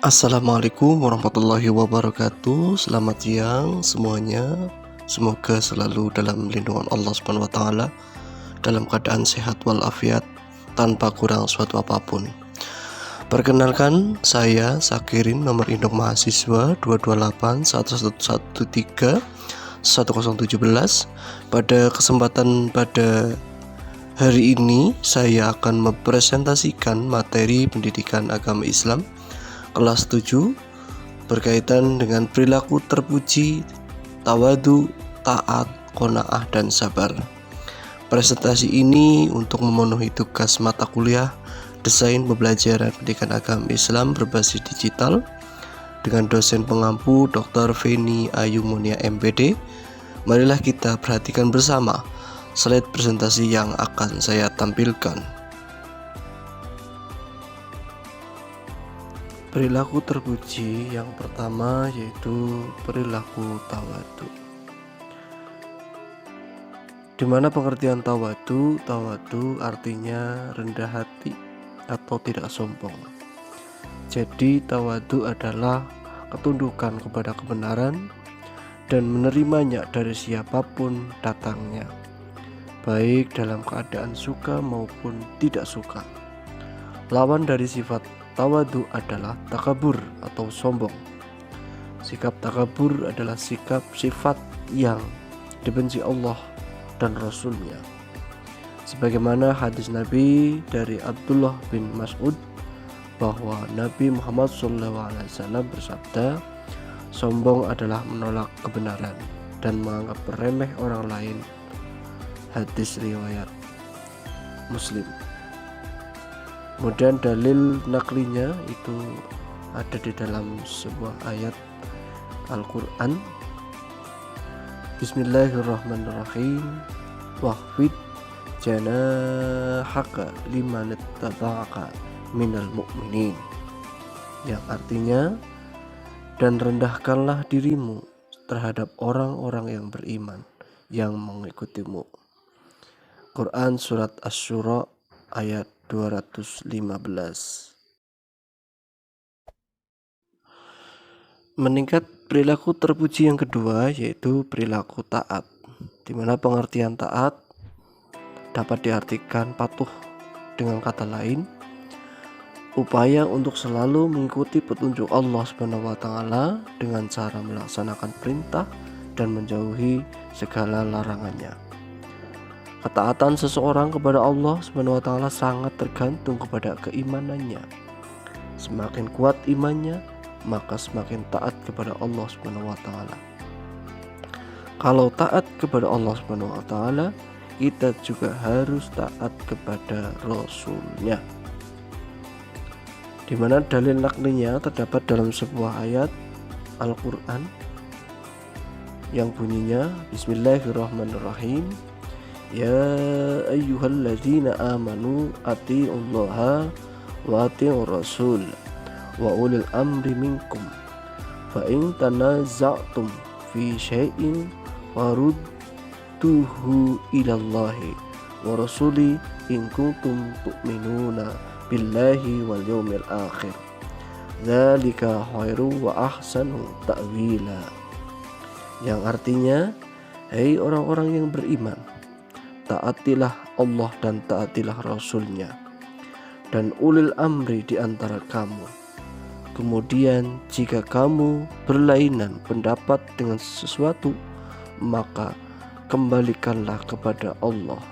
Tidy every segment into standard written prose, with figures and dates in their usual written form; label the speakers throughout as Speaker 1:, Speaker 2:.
Speaker 1: Assalamualaikum warahmatullahi wabarakatuh. Selamat siang semuanya. Semoga selalu dalam lindungan Allah Subhanahu wa taala, dalam keadaan sehat walafiat, tanpa kurang suatu apapun. Perkenalkan, saya Sakirin, nomor induk mahasiswa 22811131017. Pada kesempatan pada hari ini saya akan mempresentasikan materi pendidikan agama Islam kelas 7 berkaitan dengan perilaku terpuji, tawadu, taat, qanaah, dan sabar. Presentasi ini untuk memenuhi tugas mata kuliah Desain Pembelajaran Pendidikan Agama Islam berbasis digital dengan dosen pengampu Dr. Feni Ayu Munia MPD. Marilah kita perhatikan bersama slide presentasi yang akan saya tampilkan. Perilaku terpuji yang pertama yaitu perilaku tawadu. Di mana pengertian tawadu? Tawadu artinya rendah hati atau tidak sombong. Jadi tawadu adalah ketundukan kepada kebenaran dan menerimanya dari siapapun datangnya, baik dalam keadaan suka maupun tidak suka. Lawan dari sifat tawadu adalah takabur atau sombong. Sikap takabur adalah sifat yang dibenci Allah dan Rasulnya. Sebagaimana hadis Nabi dari Abdullah bin Mas'ud bahwa Nabi Muhammad SAW bersabda, sombong adalah menolak kebenaran dan menganggap remeh orang lain. Hadis riwayat Muslim. Kemudian dalil naklinya itu ada di dalam sebuah ayat Al-Quran. Bismillahirrahmanirrahim. Wahfid janahaka liman ittaba'aka minal mu'minin, yang artinya, dan rendahkanlah dirimu terhadap orang-orang yang beriman yang mengikutimu. Quran Surat Asy-Syura ayat 215. Meningkat perilaku terpuji yang kedua yaitu perilaku taat, di mana pengertian taat dapat diartikan patuh. Dengan kata lain, upaya untuk selalu mengikuti petunjuk Allah Subhanahu wa taala dengan cara melaksanakan perintah dan menjauhi segala larangannya. Ketaatan seseorang kepada Allah Subhanahu wa taala sangat tergantung kepada keimanannya. Semakin kuat imannya, maka semakin taat kepada Allah Subhanahu wa taala. Kalau taat kepada Allah Subhanahu wa taala, kita juga harus taat kepada Rasulnya. Di mana dalil naklinya terdapat dalam sebuah ayat Al-Quran yang bunyinya Bismillahirrahmanirrahim. Ya ayyuhalladzina amanu atiiullaha wa atiiur rasul wa ulil amri minkum fa in tanaza'tum fi syai'in farudduhu ilallahi wa rasuli in kuntum tu'minuna billahi wal yawmil akhir dzalika khairu wa ahsanu ta'wila, yang artinya, hai orang-orang yang beriman, taatilah Allah dan taatilah Rasulnya dan ulil amri di antara kamu. Kemudian jika kamu berlainan pendapat dengan sesuatu, maka kembalikanlah kepada Allah,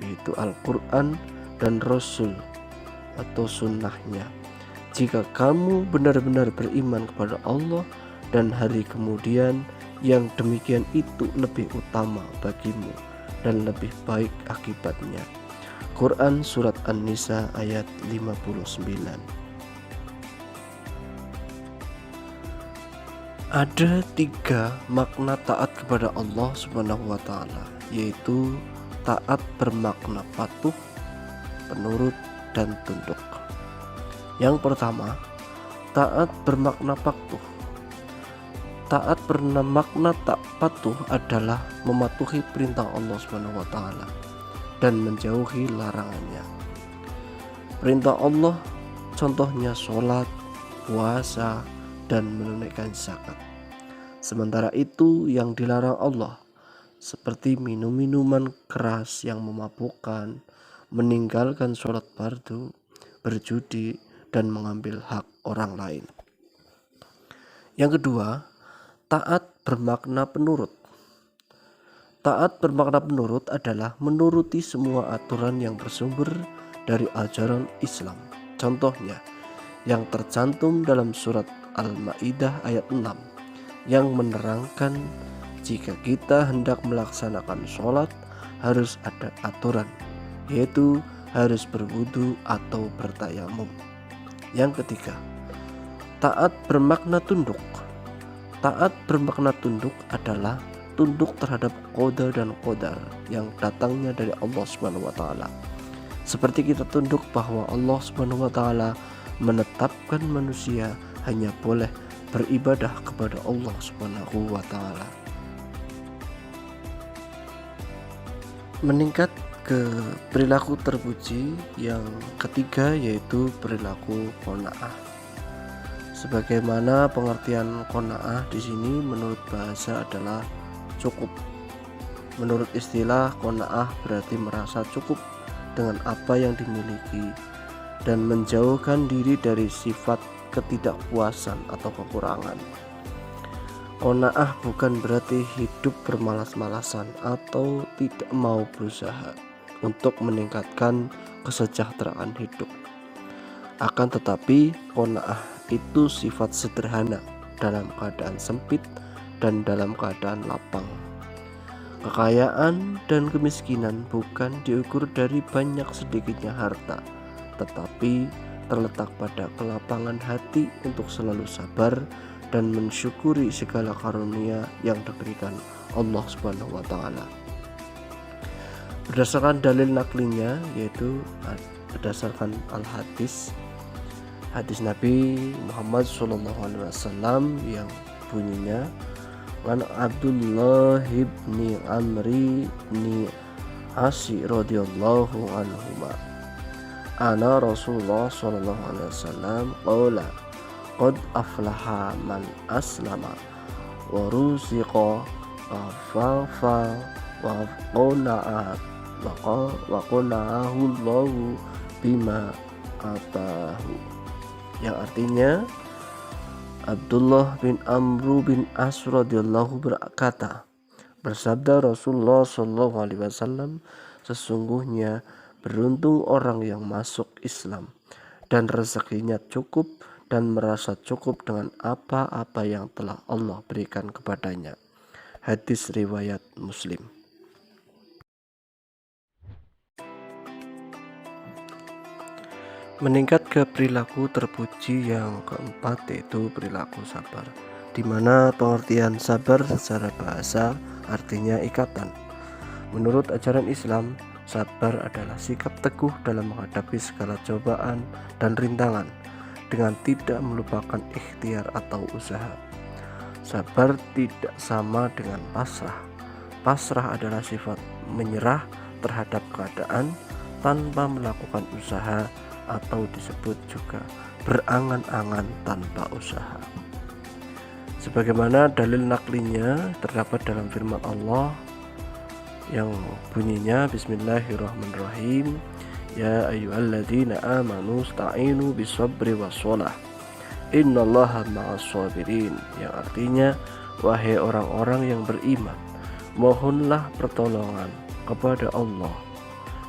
Speaker 1: yaitu Al-Quran dan Rasul atau sunnahnya. Jika kamu benar-benar beriman kepada Allah dan hari kemudian, yang demikian itu lebih utama bagimu dan lebih baik akibatnya. Quran Surat An-Nisa ayat 59. Ada 3 makna taat kepada Allah Subhanahu wa taala, yaitu taat bermakna patuh, penurut, dan tunduk. Yang pertama, taat bermakna patuh. Taat bermakna tak patuh adalah mematuhi perintah Allah Subhanahu wa taala dan menjauhi larangannya. Perintah Allah contohnya sholat, puasa, dan menunaikan zakat. Sementara itu yang dilarang Allah seperti minum minuman keras yang memabukkan, meninggalkan sholat fardu, berjudi, dan mengambil hak orang lain. Yang kedua, taat bermakna penurut. Taat bermakna penurut adalah menuruti semua aturan yang bersumber dari ajaran Islam. Contohnya, yang tercantum dalam surat Al-Maidah ayat 6 yang menerangkan jika kita hendak melaksanakan sholat harus ada aturan, yaitu harus berwudu atau bertayamum. Yang ketiga, taat bermakna tunduk. Taat bermakna tunduk adalah tunduk terhadap qada dan qadar yang datangnya dari Allah Subhanahu wa taala. Seperti kita tunduk bahwa Allah Subhanahu wa taala menetapkan manusia hanya boleh beribadah kepada Allah Subhanahu wa taala. Meningkat ke perilaku terpuji yang ketiga, yaitu perilaku qanaah. Sebagaimana pengertian qanaah di sini menurut bahasa adalah cukup. Menurut istilah, qanaah berarti merasa cukup dengan apa yang dimiliki dan menjauhkan diri dari sifat ketidakpuasan atau kekurangan. Qanaah bukan berarti hidup bermalas-malasan atau tidak mau berusaha untuk meningkatkan kesejahteraan hidup. Akan tetapi, qanaah itu sifat sederhana dalam keadaan sempit dan dalam keadaan lapang. Kekayaan dan kemiskinan bukan diukur dari banyak sedikitnya harta, tetapi terletak pada kelapangan hati untuk selalu sabar dan mensyukuri segala karunia yang diberikan Allah Subhanahu wa taala. Berdasarkan dalil naklinya, yaitu berdasarkan al-hadis, hadis Nabi Muhammad SAW yang bunyinya, An Abdullah bin Amri bin Asi radhiyallahu anhuma ana Rasulullah sallallahu alaihi wasallam qala qad aflaha man aslama wa ruziqa kafafa wa qana'ahu Allahu bima atahu, yang artinya Abdullah bin Amru bin As radhiyallahu berkata, bersabda Rasulullah sallallahu alaihi wasallam, sesungguhnya beruntung orang yang masuk Islam dan rezekinya cukup dan merasa cukup dengan apa-apa yang telah Allah berikan kepadanya. Hadis riwayat Muslim. Meningkat ke perilaku terpuji yang keempat, yaitu perilaku sabar, di mana pengertian sabar secara bahasa artinya ikatan. Menurut ajaran Islam, sabar adalah sikap teguh dalam menghadapi segala cobaan dan rintangan dengan tidak melupakan ikhtiar atau usaha. Sabar tidak sama dengan pasrah. Pasrah adalah sifat menyerah terhadap keadaan tanpa melakukan usaha, atau disebut juga berangan-angan tanpa usaha. Sebagaimana dalil naklinya terdapat dalam firman Allah yang bunyinya, Bismillahirrahmanirrahim, Ya ayyuhalladzina amanu sta'inu bisabri wassalah innallaha ma'as sabirin, yang artinya, wahai orang-orang yang beriman, mohonlah pertolongan kepada Allah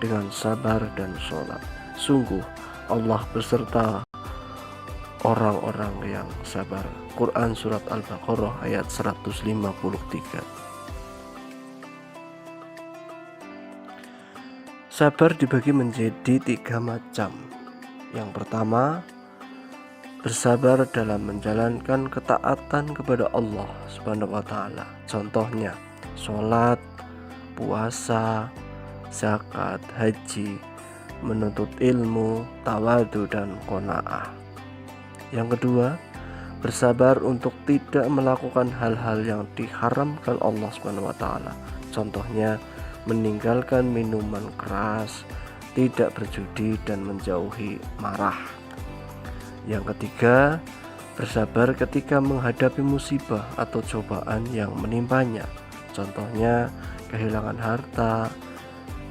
Speaker 1: dengan sabar dan sholat. Sungguh Allah beserta orang-orang yang sabar. Quran Surat Al-Baqarah ayat 153. Sabar dibagi menjadi 3 macam. Yang pertama, bersabar dalam menjalankan ketaatan kepada Allah Subhanahu wa taala. Contohnya, sholat, puasa, zakat, haji, menuntut ilmu, tawadu, dan qanaah. Yang kedua, bersabar untuk tidak melakukan hal-hal yang diharamkan Allah Subhanahu wa taala. Contohnya, meninggalkan minuman keras, tidak berjudi, dan menjauhi marah. Yang ketiga, bersabar ketika menghadapi musibah atau cobaan yang menimpanya. Contohnya kehilangan harta,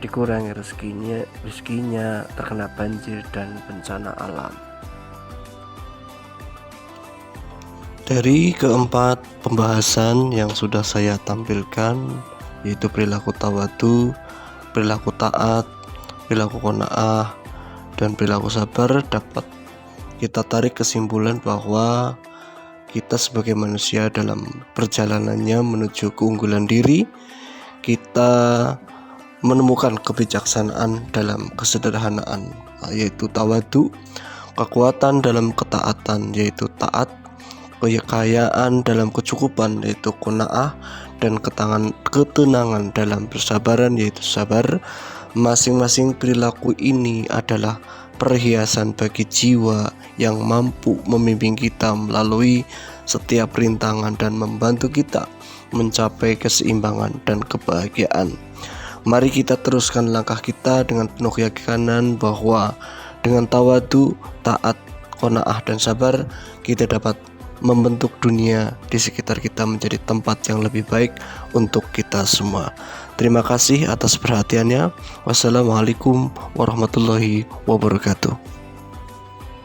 Speaker 1: dikurangi rezekinya, terkena banjir dan bencana alam. Dari keempat pembahasan yang sudah saya tampilkan, yaitu perilaku tawadu, perilaku taat, perilaku qanaah, dan perilaku sabar, dapat kita tarik kesimpulan bahwa kita sebagai manusia dalam perjalanannya menuju keunggulan diri, kita menemukan kebijaksanaan dalam kesederhanaan, yaitu tawadu, kekuatan dalam ketaatan, yaitu taat, kekayaan dalam kecukupan, yaitu qanaah, dan ketenangan dalam bersabaran, yaitu sabar. Masing-masing perilaku ini adalah perhiasan bagi jiwa yang mampu membimbing kita melalui setiap rintangan dan membantu kita mencapai keseimbangan dan kebahagiaan. Mari kita teruskan langkah kita dengan penuh keyakinan bahwa dengan tawadu, taat, qanaah, dan sabar, kita dapat membentuk dunia di sekitar kita menjadi tempat yang lebih baik untuk kita semua. Terima kasih atas perhatiannya. Wassalamualaikum warahmatullahi wabarakatuh.